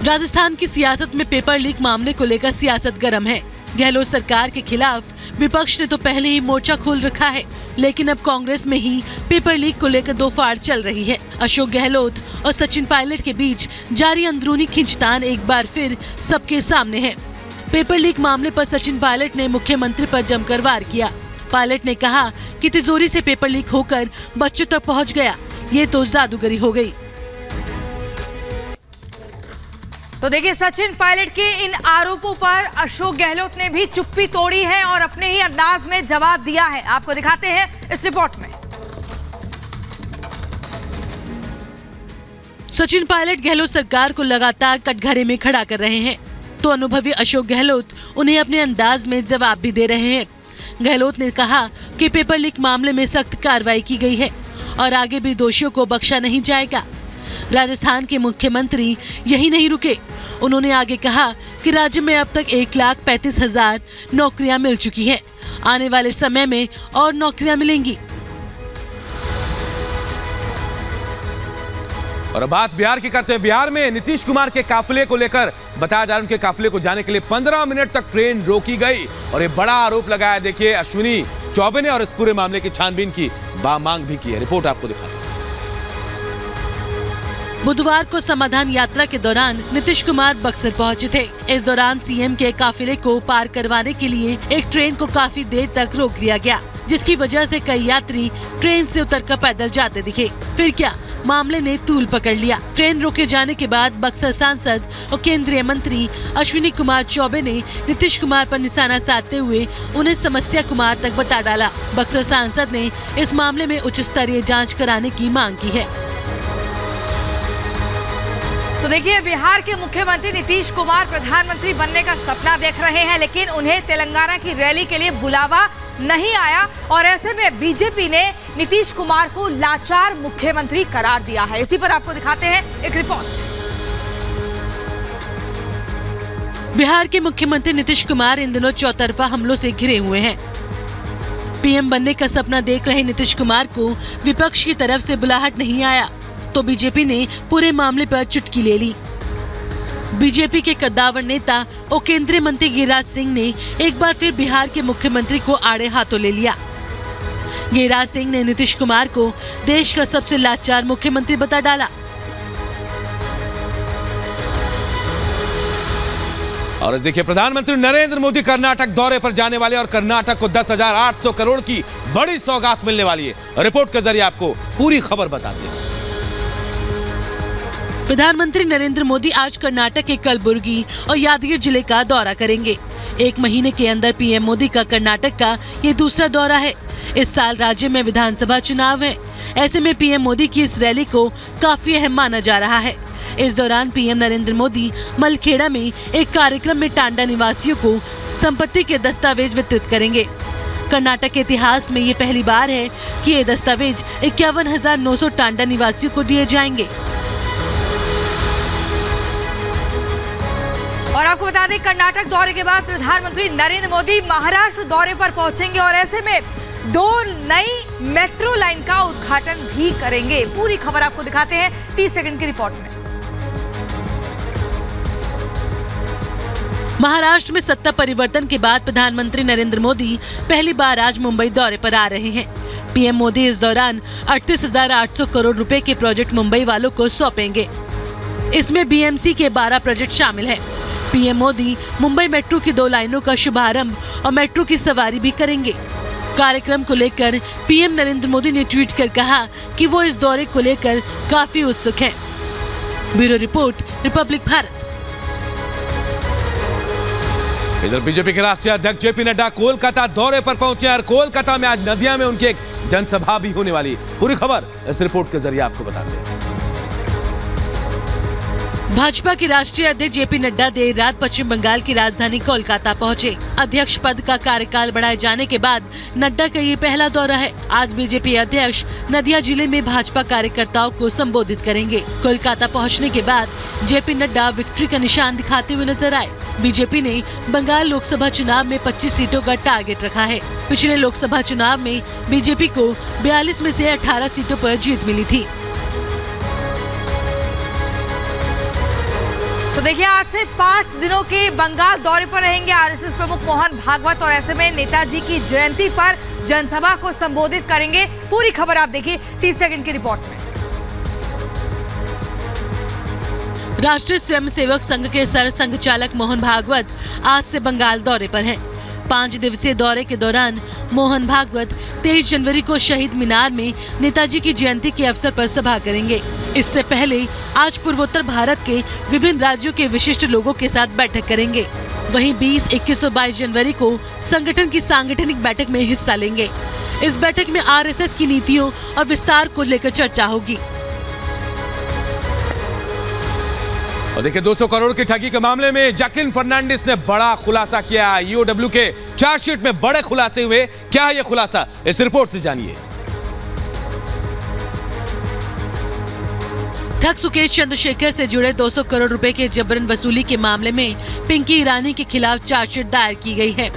राजस्थान की सियासत में पेपर लीक मामले को लेकर सियासत गर्म है। गहलोत सरकार के खिलाफ विपक्ष ने तो पहले ही मोर्चा खोल रखा है, लेकिन अब कांग्रेस में ही पेपर लीक को लेकर दो फाड़ चल रही है। अशोक गहलोत और सचिन पायलट के बीच जारी अंदरूनी खींचतान एक बार फिर सबके सामने है। पेपर लीक मामले पर सचिन पायलट ने मुख्यमंत्री पर जमकर वार किया। पायलट ने कहा कि तिजोरी से पेपर लीक होकर बच्चों तक पहुंच गया, ये तो जादूगरी हो गई। तो देखिए, सचिन पायलट के इन आरोपों पर अशोक गहलोत ने भी चुप्पी तोड़ी है और अपने ही अंदाज में जवाब दिया है। आपको दिखाते हैं इस रिपोर्ट में। सचिन पायलट गहलोत सरकार को लगातार कटघरे में खड़ा कर रहे हैं, तो अनुभवी अशोक गहलोत उन्हें अपने अंदाज में जवाब भी दे रहे हैं। गहलोत ने कहा कि पेपर लीक मामले में सख्त कार्रवाई की गई है और आगे भी दोषियों को बख्शा नहीं जाएगा। राजस्थान के मुख्यमंत्री यही नहीं रुके, उन्होंने आगे कहा कि राज्य में अब तक 1,35,000 नौकरियां मिल चुकी हैं। आने वाले समय में और नौकरियां मिलेंगी। और बात बिहार की करते हैं। बिहार में नीतीश कुमार के काफिले को लेकर बताया जा रहा है, उनके काफिले को जाने के लिए 15 मिनट तक ट्रेन रोकी गई और ये बड़ा आरोप लगाया। देखिए, अश्विनी चौबे ने और इस पूरे मामले की छानबीन की मांग भी की है। रिपोर्ट आपको दिखाते हैं। बुधवार को समाधान यात्रा के दौरान नीतीश कुमार बक्सर पहुंचे थे। इस दौरान सीएम के काफिले को पार करवाने के लिए एक ट्रेन को काफी देर तक रोक लिया गया, जिसकी वजह से कई यात्री ट्रेन से उतरकर पैदल जाते दिखे। फिर क्या, मामले ने तूल पकड़ लिया। ट्रेन रोके जाने के बाद बक्सर सांसद और केंद्रीय मंत्री अश्विनी कुमार चौबे ने नीतीश कुमार पर निशाना साधते हुए उन्हें समस्या कुमार तक बता डाला। बक्सर सांसद ने इस मामले में उच्च स्तरीय जांच कराने की मांग की है। तो देखिए, बिहार के मुख्यमंत्री नीतीश कुमार प्रधानमंत्री बनने का सपना देख रहे हैं, लेकिन उन्हें तेलंगाना की रैली के लिए बुलावा नहीं आया और ऐसे में बीजेपी ने नीतीश कुमार को लाचार मुख्यमंत्री करार दिया है। इसी पर आपको दिखाते हैं एक रिपोर्ट। बिहार के मुख्यमंत्री नीतीश कुमार इन दिनों चौतरफा हमलों से घिरे हुए हैं। पीएम बनने का सपना देख रहे नीतीश कुमार को विपक्ष की तरफ से बुलाहट नहीं आया, तो बीजेपी ने पूरे मामले पर चुटकी ले ली। बीजेपी के कद्दावर नेता और केंद्रीय मंत्री गिरिराज सिंह ने एक बार फिर बिहार के मुख्यमंत्री को आड़े हाथों ले लिया। गिरिराज सिंह ने नीतीश कुमार को देश का सबसे लाचार मुख्यमंत्री बता डाला। और देखिए, प्रधानमंत्री नरेंद्र मोदी कर्नाटक दौरे पर जाने वाले और कर्नाटक को 10,800 करोड़ की बड़ी सौगात मिलने वाली है। रिपोर्ट के जरिए आपको पूरी खबर बताते हैं। प्रधानमंत्री नरेंद्र मोदी आज कर्नाटक के कलबुर्गी और यादगीर जिले का दौरा करेंगे। एक महीने के अंदर पीएम मोदी का कर्नाटक का ये दूसरा दौरा है। इस साल राज्य में विधानसभा चुनाव है, ऐसे में पीएम मोदी की इस रैली को काफी अहम माना जा रहा है। इस दौरान पीएम नरेंद्र मोदी मलखेड़ा में एक कार्यक्रम में टांडा निवासियों को संपत्ति के दस्तावेज वितरित करेंगे। कर्नाटक के इतिहास में ये पहली बार है कि ये दस्तावेज 51,900 टांडा निवासियों को दिए जाएंगे। और आपको बता दें, कर्नाटक दौरे के बाद प्रधानमंत्री नरेंद्र मोदी महाराष्ट्र दौरे पर पहुंचेंगे और ऐसे में 2 नई मेट्रो लाइन का उद्घाटन भी करेंगे। पूरी खबर आपको दिखाते हैं 30 सेकंड की रिपोर्ट में। महाराष्ट्र में सत्ता परिवर्तन के बाद प्रधानमंत्री नरेंद्र मोदी पहली बार आज मुंबई दौरे पर आ रहे हैं। पीएम मोदी इस दौरान 38,800 करोड़ रुपए के प्रोजेक्ट मुंबई वालों को सौंपेंगे। इसमें बीएमसी के 12 प्रोजेक्ट शामिल है। पीएम मोदी मुंबई मेट्रो की 2 लाइनों का शुभारंभ और मेट्रो की सवारी भी करेंगे। कार्यक्रम को लेकर पीएम नरेंद्र मोदी ने ट्वीट कर कहा कि वो इस दौरे को लेकर काफी उत्सुक हैं। Bureau report, Republic Bharat. इधर बीजेपी के राष्ट्रीय अध्यक्ष जेपी नड्डा कोलकाता दौरे पर पहुंचे और कोलकाता में आज नदिया में उनकी एक जनसभा भी होने वाली। पूरी खबर इस रिपोर्ट के जरिए आपको बताते हैं। भाजपा के राष्ट्रीय अध्यक्ष जेपी नड्डा देर रात पश्चिम बंगाल की राजधानी कोलकाता पहुंचे। अध्यक्ष पद का कार्यकाल बढ़ाए जाने के बाद नड्डा का ये पहला दौरा है। आज बीजेपी अध्यक्ष नदिया जिले में भाजपा कार्यकर्ताओं को संबोधित करेंगे। कोलकाता पहुंचने के बाद जेपी नड्डा विक्ट्री का निशान दिखाते हुए नजर आए। बीजेपी ने बंगाल लोकसभा चुनाव में 25 सीटों का टारगेट रखा है। पिछले लोकसभा चुनाव में बीजेपी को 42 में से 18 सीटों पर जीत मिली थी। तो देखिए, आज से 5 दिनों के बंगाल दौरे पर रहेंगे आरएसएस प्रमुख मोहन भागवत और ऐसे में नेताजी की जयंती पर जनसभा को संबोधित करेंगे। पूरी खबर आप देखिए 30 सेकंड की रिपोर्ट में। राष्ट्रीय स्वयंसेवक संघ के सर संघ चालक मोहन भागवत आज से बंगाल दौरे पर हैं। 5 दिवसीय दौरे के दौरान मोहन भागवत 23 जनवरी को शहीद मीनार में नेताजी की जयंती के अवसर पर सभा करेंगे। इससे पहले आज पूर्वोत्तर भारत के विभिन्न राज्यों के विशिष्ट लोगों के साथ बैठक करेंगे। वहीं 20, 21 और 22 जनवरी को संगठन की सांगठनिक बैठक में हिस्सा लेंगे। इस बैठक में आरएसएस की नीतियों और विस्तार को लेकर चर्चा होगी। और देखिए, 200 करोड़ की ठगी के मामले में जैकलिन फर्नांडिस ने बड़ा खुलासा किया। ईओडब्ल्यू के चार्जशीट में बड़े खुलासे हुए। क्या है ये खुलासा, इस रिपोर्ट से जानिए। ठग सुकेश चंद्रशेखर से जुड़े 200 करोड़ रुपए के जबरन वसूली के मामले में पिंकी ईरानी के खिलाफ चार्जशीट दायर की गई है।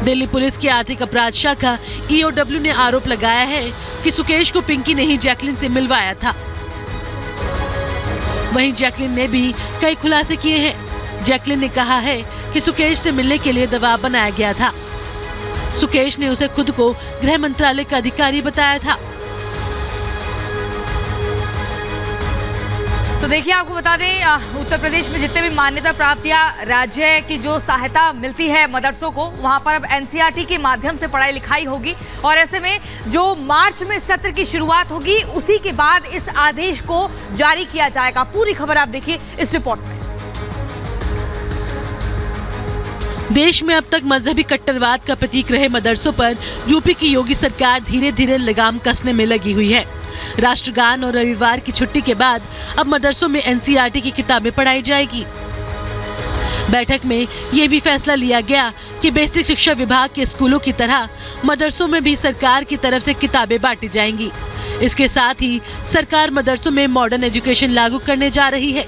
दिल्ली पुलिस की आर्थिक अपराध शाखा ईओडब्ल्यू ने आरोप लगाया है कि सुकेश को पिंकी ने ही जैकलिन से मिलवाया था। वहीं जैकलिन ने भी कई खुलासे किए हैं। जैकलिन ने कहा है कि सुकेश से मिलने के लिए दबाव बनाया गया था। सुकेश ने उसे खुद को गृह मंत्रालय का अधिकारी बताया था। तो देखिए, आपको बता दें, उत्तर प्रदेश में जितने भी मान्यता प्राप्त या राज्य की जो सहायता मिलती है मदरसों को, वहां पर अब एनसीईआरटी के माध्यम से पढ़ाई लिखाई होगी। और ऐसे में जो मार्च में सत्र की शुरुआत होगी, उसी के बाद इस आदेश को जारी किया जाएगा। पूरी खबर आप देखिए इस रिपोर्ट में। देश में अब तक मजहबी कट्टरवाद का प्रतीक रहे मदरसों पर यूपी की योगी सरकार धीरे धीरे लगाम कसने में लगी हुई है। राष्ट्रगान और रविवार की छुट्टी के बाद अब मदरसों में एनसीईआरटी की किताबें पढ़ाई जाएगी। बैठक में ये भी फैसला लिया गया कि बेसिक शिक्षा विभाग के स्कूलों की तरह मदरसों में भी सरकार की तरफ से किताबें बांटी जाएंगी। इसके साथ ही सरकार मदरसों में मॉडर्न एजुकेशन लागू करने जा रही है,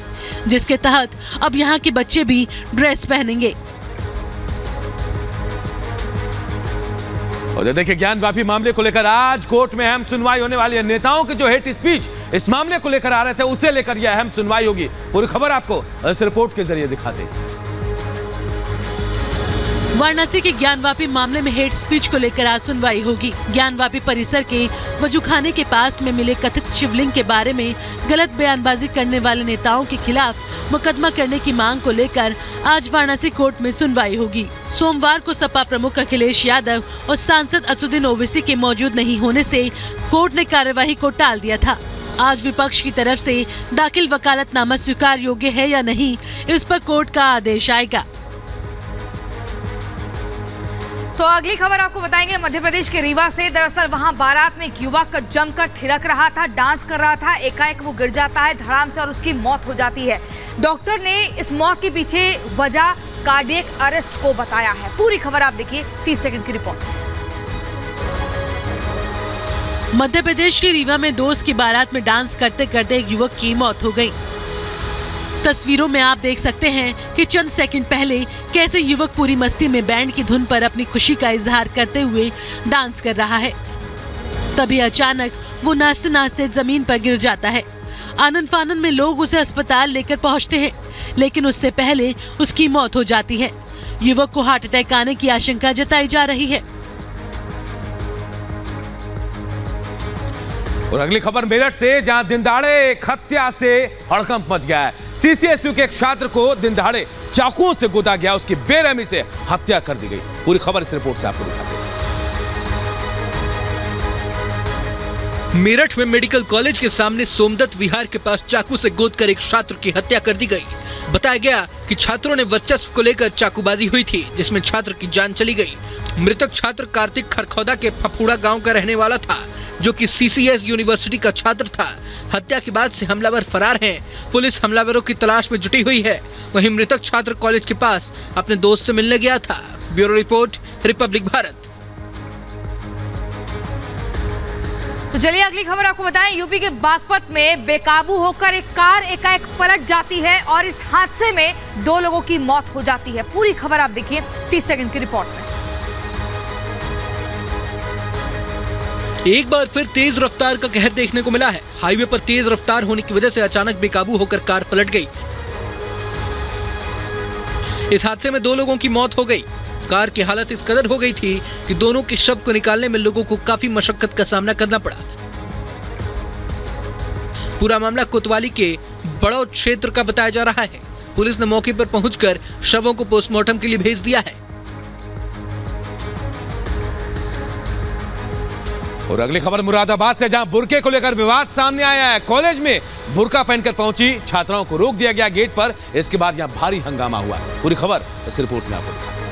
जिसके तहत अब यहाँ के बच्चे भी ड्रेस पहनेंगे। और देखिए, ज्ञानवापी मामले को लेकर आज कोर्ट में अहम सुनवाई होने वाली है। नेताओं के जो हेट स्पीच इस मामले को लेकर आ रहे थे, उसे लेकर यह अहम सुनवाई होगी। पूरी खबर आपको इस रिपोर्ट के जरिए दिखाते हैं। वाराणसी के ज्ञानवापी मामले में हेट स्पीच को लेकर आज सुनवाई होगी। ज्ञानवापी परिसर के वजूखाने के पास में मिले कथित शिवलिंग के बारे में गलत बयानबाजी करने वाले नेताओं के खिलाफ मुकदमा करने की मांग को लेकर आज वाराणसी कोर्ट में सुनवाई होगी। सोमवार को सपा प्रमुख अखिलेश यादव और सांसद असुद्दीन ओवैसी के मौजूद नहीं होने से कोर्ट ने कार्यवाही को टाल दिया था। आज विपक्ष की तरफ से दाखिल वकालतनामा स्वीकार योग्य है या नहीं, इस पर कोर्ट का आदेश आएगा। तो अगली खबर आपको बताएंगे मध्य प्रदेश के रीवा से। दरअसल वहां बारात में एक युवक जमकर थिरक रहा था, डांस कर रहा था। एकाएक वो गिर जाता है धड़ाम से और उसकी मौत हो जाती है। डॉक्टर ने इस मौत के पीछे वजह कार्डियक अरेस्ट को बताया है। पूरी खबर आप देखिए 30 सेकंड की रिपोर्ट। मध्य प्रदेश के रीवा में दोस्त की बारात में डांस करते करते एक युवक की मौत हो गई। तस्वीरों में आप देख सकते हैं कि चंद सेकंड पहले कैसे युवक पूरी मस्ती में बैंड की धुन पर अपनी खुशी का इजहार करते हुए डांस कर रहा है। तभी अचानक वो नाचते नाचते जमीन पर गिर जाता है। आनंद फानन में लोग उसे अस्पताल लेकर पहुंचते हैं, लेकिन उससे पहले उसकी मौत हो जाती है। युवक को हार्ट अटैक आने की आशंका जताई जा रही है। और अगली खबर मेरठ से, जहां दिनदहाड़े एक हत्या से हड़कंप मच गया है। सीसीएसयू के एक छात्र को दिनदहाड़े चाकुओं से गोदा गया, उसकी बेरहमी से हत्या कर दी गई। पूरी खबर इस रिपोर्ट से आपको दिखाते हैं। मेरठ में मेडिकल कॉलेज के सामने सोमदत्त विहार के पास चाकू से गोदकर एक छात्र की हत्या कर दी गई। बताया गया कि छात्रों ने वर्चस्व को लेकर चाकूबाजी हुई थी, जिसमें छात्र की जान चली गई। मृतक छात्र कार्तिक खरखौदा के फफूड़ा गांव का रहने वाला था, जो कि सीसीएस यूनिवर्सिटी का छात्र था। हत्या के बाद से हमलावर फरार हैं। पुलिस हमलावरों की तलाश में जुटी हुई है। वहीं मृतक छात्र कॉलेज के पास अपने दोस्त से मिलने गया था। Bureau report, Republic Bharat. तो चलिए अगली खबर आपको बताएं। यूपी के बागपत में बेकाबू होकर एक कार एकाएक पलट जाती है और इस हादसे में 2 लोगों की मौत हो जाती है। पूरी खबर आप देखिए 30 सेकंड की रिपोर्ट में। एक बार फिर तेज रफ्तार का कहर देखने को मिला है। हाईवे पर तेज रफ्तार होने की वजह से अचानक बेकाबू होकर कार पलट गई। इस हादसे में 2 लोगों की मौत हो गई। कार की हालत इस कदर हो गई थी कि दोनों के शव को निकालने में लोगों को काफी मशक्कत का सामना करना पड़ा। पूरा मामला कोतवाली के बड़ौद क्षेत्र का बताया जा रहा है। पुलिस ने मौके पर पहुंचकर शवों को पोस्टमार्टम के लिए भेज दिया है। और अगली खबर मुरादाबाद से, जहां बुर्के को लेकर विवाद सामने आया है। कॉलेज में बुर्का पहनकर पहुंची छात्राओं को रोक दिया गया गेट पर। इसके बाद यहां भारी हंगामा हुआ। पूरी खबर इस रिपोर्ट में आपको दिखाते हैं।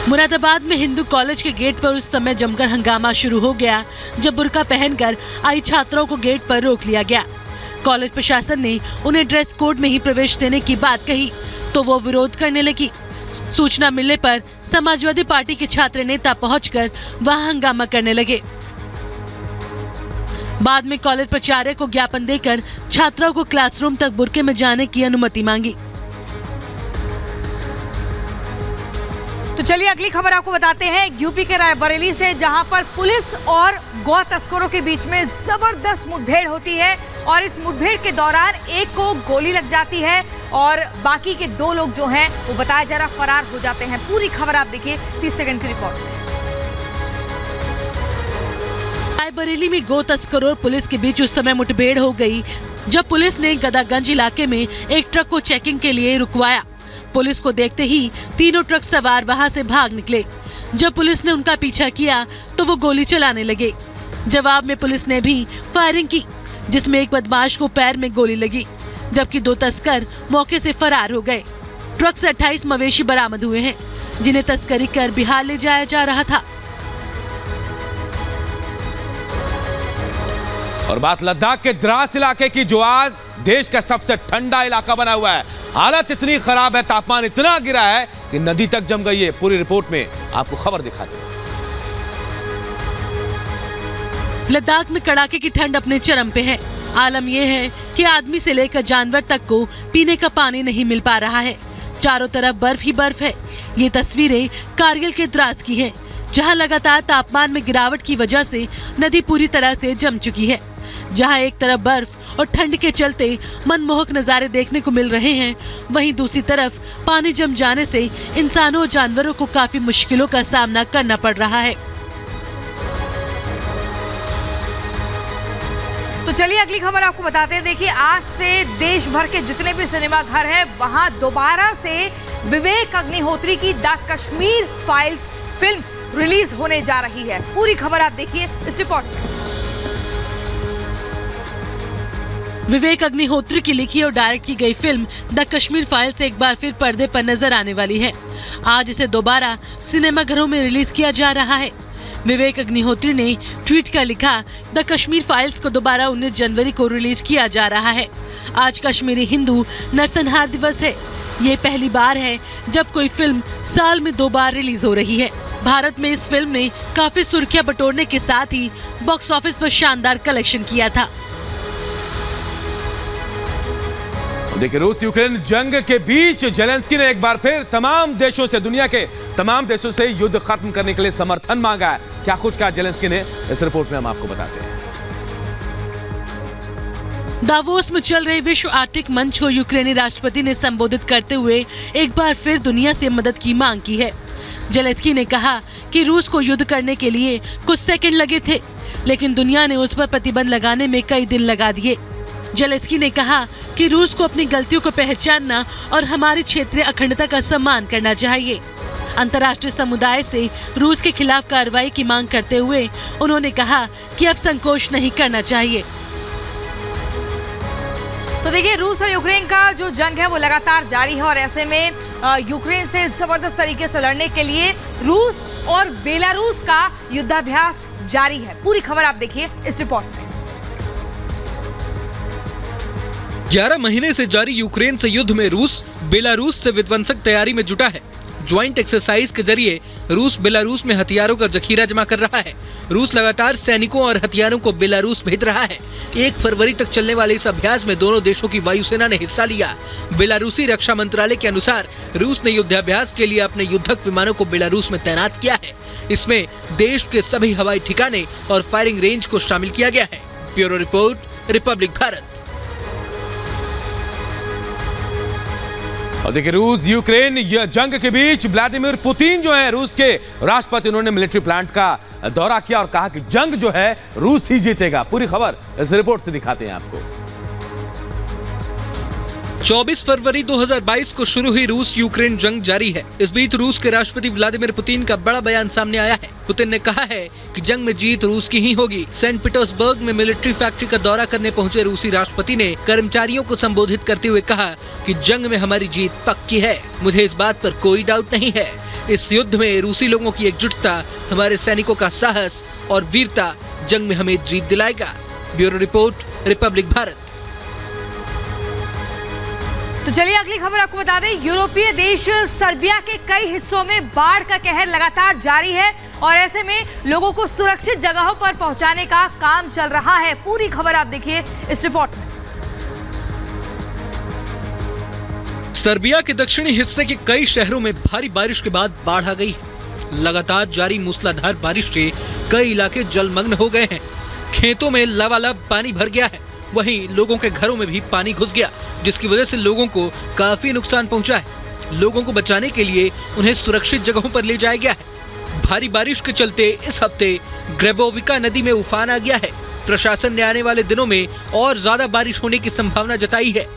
मुरादाबाद में हिंदू कॉलेज के गेट पर उस समय जमकर हंगामा शुरू हो गया जब बुर्का पहनकर आई छात्राओं को गेट पर रोक लिया गया। कॉलेज प्रशासन ने उन्हें ड्रेस कोड में ही प्रवेश देने की बात कही तो वो विरोध करने लगी। सूचना मिलने पर समाजवादी पार्टी के छात्र नेता पहुंचकर वहां हंगामा करने लगे। बाद में कॉलेज प्राचार्य को ज्ञापन देकर छात्राओं को क्लासरूम तक बुर्के में जाने की अनुमति मांगी। तो चलिए अगली खबर आपको बताते हैं यूपी के रायबरेली से, जहां पर पुलिस और गौ तस्करों के बीच में जबरदस्त मुठभेड़ होती है और इस मुठभेड़ के दौरान एक को गोली लग जाती है और बाकी के 2 लोग जो हैं वो बताया जा रहा फरार हो जाते हैं। पूरी खबर आप देखिए 30 सेकंड की रिपोर्ट में। रायबरेली में गौ तस्करों और पुलिस के बीच उस समय मुठभेड़ हो गई जब पुलिस ने गदागंज इलाके में एक ट्रक को चेकिंग के लिए रुकवाया। पुलिस को देखते ही तीनों ट्रक सवार वहां से भाग निकले। जब पुलिस ने उनका पीछा किया तो वो गोली चलाने लगे। जवाब में पुलिस ने भी फायरिंग की, जिसमें एक बदमाश को पैर में गोली लगी, जबकि 2 तस्कर मौके से फरार हो गए। ट्रक से 28 मवेशी बरामद हुए हैं, जिन्हें तस्करी कर बिहार ले जाया जा रहा था। और बात लद्दाख के द्रास इलाके की, जो आज देश का सबसे ठंडा इलाका बना हुआ है। हालत इतनी खराब है, तापमान इतना गिरा है कि नदी तक जम गई है। पूरी रिपोर्ट में आपको खबर दिखाते हैं। लद्दाख में कड़ाके की ठंड अपने चरम पे है। आलम यह है कि आदमी से लेकर जानवर तक को पीने का पानी नहीं मिल पा रहा है। चारों तरफ बर्फ ही बर्फ है। ये तस्वीरें कारगिल के द्रास की हैं, जहां लगातार तापमान में गिरावट की वजह से नदी पूरी तरह से जम चुकी है। जहां एक तरफ बर्फ और ठंड के चलते मनमोहक नजारे देखने को मिल रहे हैं, वहीं दूसरी तरफ पानी जम जाने से इंसानों और जानवरों को काफी मुश्किलों का सामना करना पड़ रहा है। तो चलिए अगली खबर आपको बताते हैं। देखिए, आज से देश भर के जितने भी सिनेमा घर हैं वहां दोबारा से विवेक अग्निहोत्री की the Kashmir files film release होने जा रही है। पूरी खबर आप देखिए इस रिपोर्ट में। विवेक अग्निहोत्री की लिखी और डायरेक्ट की गई फिल्म द कश्मीर फाइल्स एक बार फिर पर्दे पर नजर आने वाली है। आज इसे दोबारा सिनेमाघरों में रिलीज किया जा रहा है। विवेक अग्निहोत्री ने ट्वीट कर लिखा, द कश्मीर फाइल्स को दोबारा 19 जनवरी को रिलीज किया जा रहा है। आज कश्मीरी हिंदू नरसंहार दिवस है। ये पहली बार है जब कोई फिल्म साल में 2 बार रिलीज हो रही है। भारत में इस फिल्म ने काफी सुर्खियां बटोरने के साथ ही बॉक्स ऑफिस पर शानदार कलेक्शन किया था। देखिए, रूस यूक्रेन जंग के बीच जेलेंस्की ने एक बार फिर तमाम देशों से, दुनिया के तमाम देशों से युद्ध खत्म करने के लिए समर्थन मांगा है। क्या कुछ कहा जेलेंस्की ने, इस रिपोर्ट में हम आपको बताते हैं। दावोस में चल रहे विश्व आर्थिक मंच को यूक्रेनी राष्ट्रपति ने संबोधित करते हुए एक बार फिर दुनिया से मदद की मांग की है। जेलेंस्की ने कहा कि रूस को युद्ध करने के लिए कुछ सेकंड लगे थे, लेकिन दुनिया ने उस पर प्रतिबंध लगाने में कई दिन लगा दिए। जेलेंस्की ने कहा कि रूस को अपनी गलतियों को पहचानना और हमारी क्षेत्रीय अखंडता का सम्मान करना चाहिए। अंतर्राष्ट्रीय समुदाय से रूस के खिलाफ कार्रवाई की मांग करते हुए उन्होंने कहा कि अब संकोच नहीं करना चाहिए। तो देखिए, रूस और यूक्रेन का जो जंग है वो लगातार जारी है और ऐसे में यूक्रेन से जबरदस्त तरीके से लड़ने के लिए रूस और बेलारूस का युद्धाभ्यास जारी है। पूरी खबर आप देखिए इस रिपोर्ट में। 11 महीने से जारी यूक्रेन से युद्ध में रूस बेलारूस से विध्वंसक तैयारी में जुटा है। ज्वाइंट एक्सरसाइज के जरिए रूस बेलारूस में हथियारों का जखीरा जमा कर रहा है। रूस लगातार सैनिकों और हथियारों को बेलारूस भेज रहा है। 1 फरवरी तक चलने वाले इस अभ्यास में दोनों देशों की वायुसेना ने हिस्सा लिया। बेलारूसी रक्षा मंत्रालय के अनुसार रूस ने युद्धाभ्यास के लिए अपने युद्धक विमानों को बेलारूस में तैनात किया है। इसमें देश के सभी हवाई ठिकाने और फायरिंग रेंज को शामिल किया गया है। Bureau report, Republic Bharat. और देखिए, रूस यूक्रेन जंग के बीच व्लादिमीर पुतिन जो है रूस के राष्ट्रपति, उन्होंने मिलिट्री प्लांट का दौरा किया और कहा कि जंग जो है रूस ही जीतेगा। पूरी खबर इस रिपोर्ट से दिखाते हैं आपको। 24 फरवरी 2022 को शुरू हुई रूस यूक्रेन जंग जारी है। इस बीच रूस के राष्ट्रपति व्लादिमीर पुतिन का बड़ा बयान सामने आया है। पुतिन ने कहा है कि जंग में जीत रूस की ही होगी। सेंट पीटर्सबर्ग में मिलिट्री फैक्ट्री का दौरा करने पहुंचे रूसी राष्ट्रपति ने कर्मचारियों को संबोधित करते हुए कहा कि जंग में हमारी जीत पक्की है। मुझे इस बात पर कोई डाउट नहीं है। इस युद्ध में रूसी लोगों की एकजुटता, हमारे सैनिकों का साहस और वीरता जंग में हमें जीत दिलाएगा। Bureau report, Republic Bharat. तो चलिए अगली खबर आपको बता दें, यूरोपीय देश सर्बिया के कई हिस्सों में बाढ़ का कहर लगातार जारी है और ऐसे में लोगों को सुरक्षित जगहों पर पहुंचाने का काम चल रहा है। पूरी खबर आप देखिए इस रिपोर्ट में। सर्बिया के दक्षिणी हिस्से के कई शहरों में भारी बारिश के बाद बाढ़ आ गई है। लगातार जारी मूसलाधार बारिश से कई इलाके जलमग्न हो गए हैं। खेतों में लबालब पानी भर गया है। वहीं लोगों के घरों में भी पानी घुस गया, जिसकी वजह से लोगों को काफी नुकसान पहुंचा है। लोगों को बचाने के लिए उन्हें सुरक्षित जगहों पर ले जाया गया है। भारी बारिश के चलते इस हफ्ते ग्रेबोविका नदी में उफान आ गया है। प्रशासन ने आने वाले दिनों में और ज्यादा बारिश होने की संभावना जताई है।